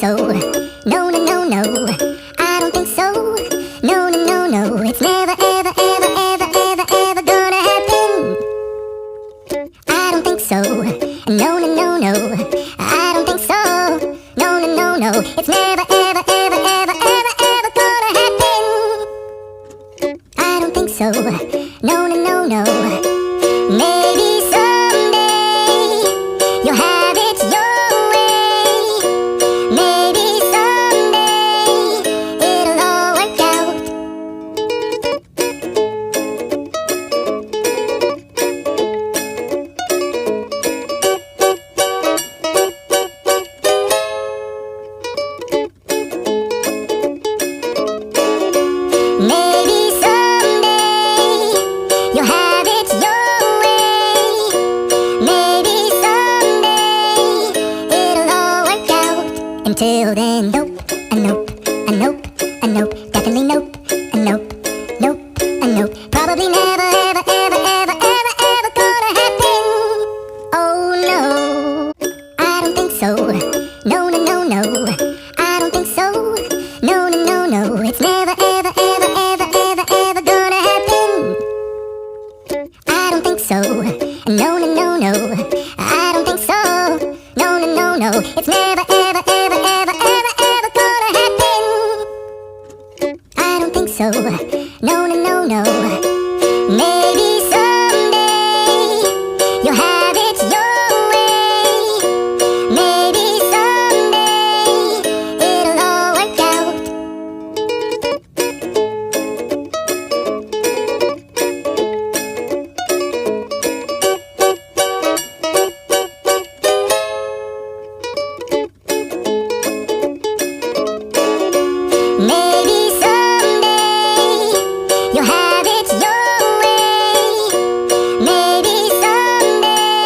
so. No, no, no, no. I don't think so. No, no, no, no. It's never, ever, ever, ever, ever, ever gonna happen. I don't think so. No, no, no, no. I don't think so. No, no, no, no. It's never, ever, ever, ever, ever, ever gonna happen. I don't think so. No, no, no, no. Maybe someday you'll have it your way. Maybe someday it'll all work out. Maybe someday you'll have it your way. Maybe someday it'll all work out. Until then, nope, a nope, a nope, a nope, definitely nope, a nope, nope, a nope. Probably never, ever, ever, ever, ever, ever gonna happen. Oh no, I don't think so. No, no, no, no. I don't think so. No, no, no, no. It's never, ever, ever, ever, ever, ever gonna happen. I don't think so. No, no, no, no. I don't think so. No, no, no, no. It's never, ever, ever, ever, ever, ever gonna happen. I don't think so. No, no, no, no. Maybe someday you'll have it your way. Maybe someday it'll all work out. Maybe someday you'll have it your way. Maybe someday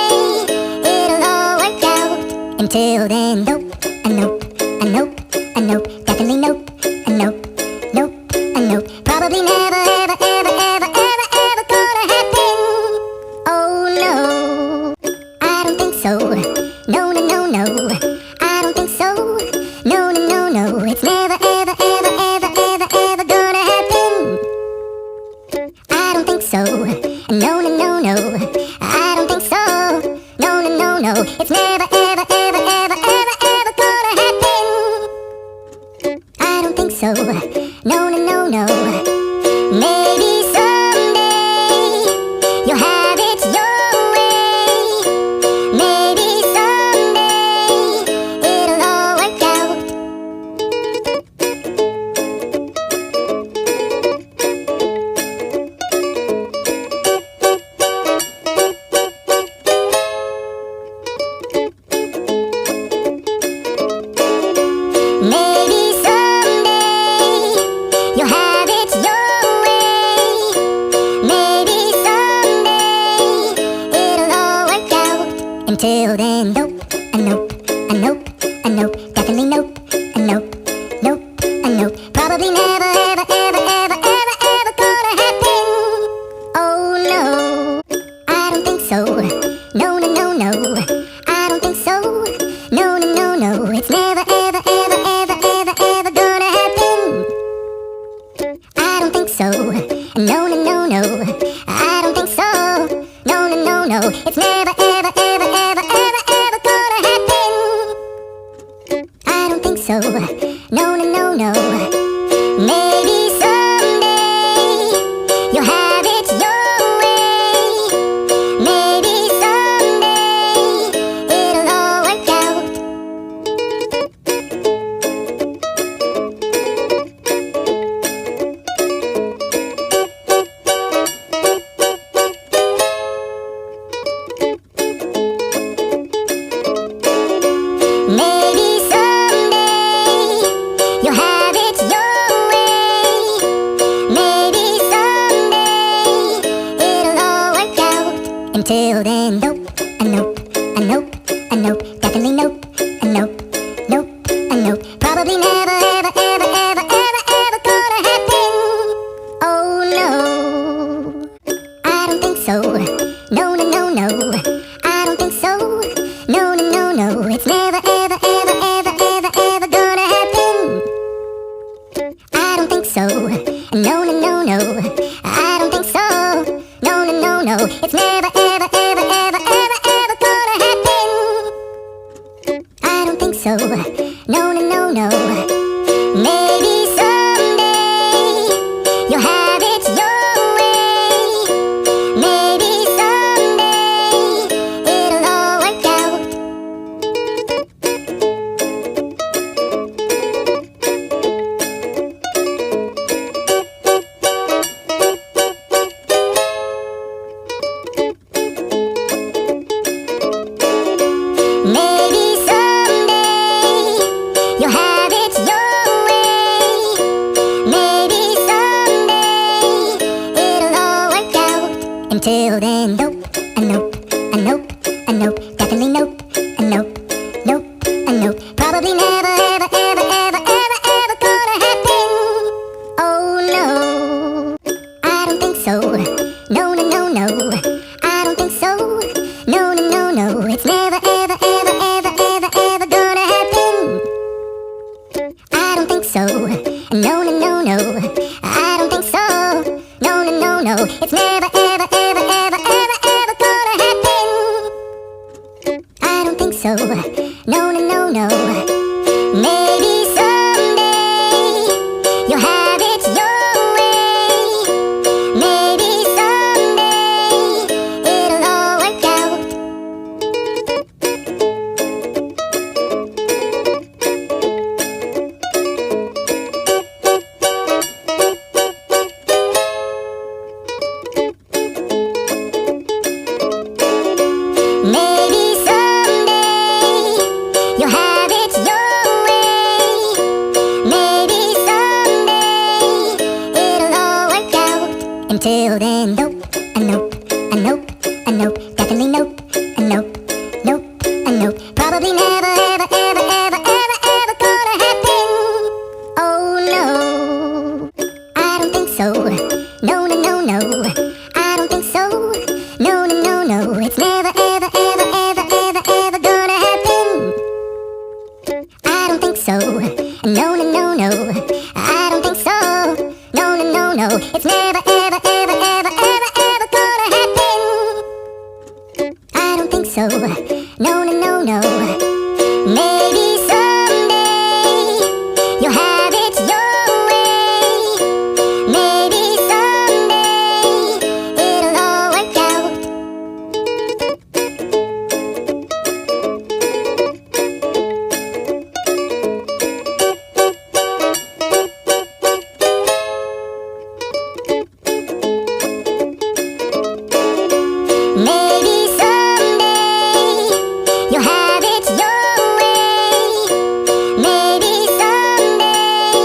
it'll all work out. Until then, nope, a nope, a nope, a nope, definitely nope, a nope, nope, a nope. Probably never, ever, ever, ever, ever, ever gonna happen. Oh no, I don't think so. No, no, no, no. I don't think so. No, no, no, no. It's never, ever, ever, ever, ever, ever gonna happen. I don't think so. No, no, no, no. I don't think so. No, no, no, no. It's never, ever, ever, ever, ever, ever gonna happen. I don't think so. No, no, no, no. Maybe someday you'll have it your way. Maybe someday it'll all work out. Maybe someday you'll have it your way. Maybe someday it'll all work out. Until then, nope, a nope, a nope, a nope, definitely nope, a nope, nope, a nope. Probably never, ever, ever, ever, ever, ever gonna happen. Oh no, I don't think so. No, no, no, no. I don't think so. No, no, no, no. It's never, ever, ever, ever, ever, ever gonna happen. I don't think so. No, no, no, no. I don't think so. No, no, no, no. It's never, ever, ever, ever, ever, ever gonna happen. I don't think so. No, no, no, no. Maybe someday you'll have it your way. Maybe someday it'll all work out. Maybe someday you'll have it your way. Maybe someday it'll all work out. Until then, nope, a nope, a nope, a nope, definitely nope, a nope, nope, a nope. Probably never, ever, ever, ever, ever, ever gonna happen. Oh no, I don't think so. No, no, no, no. I don't think so. No, no, no, no. It's never, ever, ever, ever, ever, ever gonna so. No, no, no, no. Maybe someday you'll have it your way. Maybe someday it'll all work out. Maybe someday you'll have it your way. Maybe someday it'll all work out. Until then, nope, a nope, a nope, a nope, definitely nope, a nope, nope, a nope. Probably never, ever, ever, ever, ever, ever gonna happen. Oh no, I don't think so. No, no, no, no, I don't think so. No, no, no, no, it's never, ever, ever, ever, ever, ever gonna happen. I don't think so. No, no, no, no, I don't think so. No, no, no, no, it's never, ever, ever, ever, ever, ever gonna happen. I don't think so. No, no, no, no. Maybe someday you'll have it your way. Maybe someday it'll all work out. Maybe someday you'll have it your way. Maybe someday it'll all work out. Until then, nope, a nope, a nope, a nope, definitely nope, a nope, nope, a nope. Probably never, ever, ever, ever, ever, ever gonna happen. Oh no, I don't think so. No, no, no, no, I don't think so. No, no, no, no, it's never, ever, ever, ever, ever, ever gonna happen. I don't think so. No, no, no, no, I don't think so. No, no, no, no, it's never, ever, ever, ever, ever, ever gonna happen. I don't think so. No, no, no, no. Maybe someday you'll have it your way. Maybe someday it'll all work out. Maybe someday you'll have it your way. Maybe someday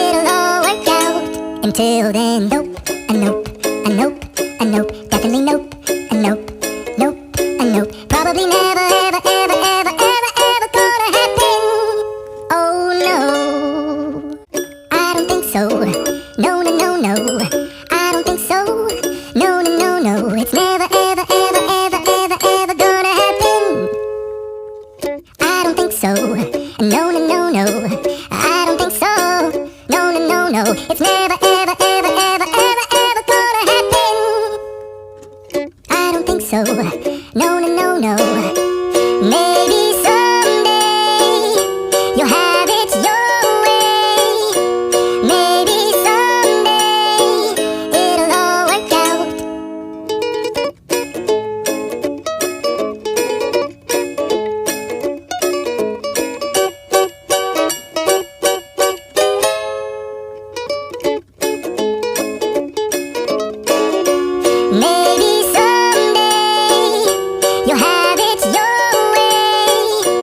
it'll all work out. Until then, nope, a nope, a nope, a nope, definitely nope, a nope, nope, a nope. Probably never, ever, ever, ever, ever, ever gonna happen. Oh no, I don't think so. No, no, no, no, I don't think so. No, no, no, no, it's never, ever, ever, ever, ever, ever gonna happen. I don't think so. No, no, no, no, I don't think so. No, no, no, no, it's never,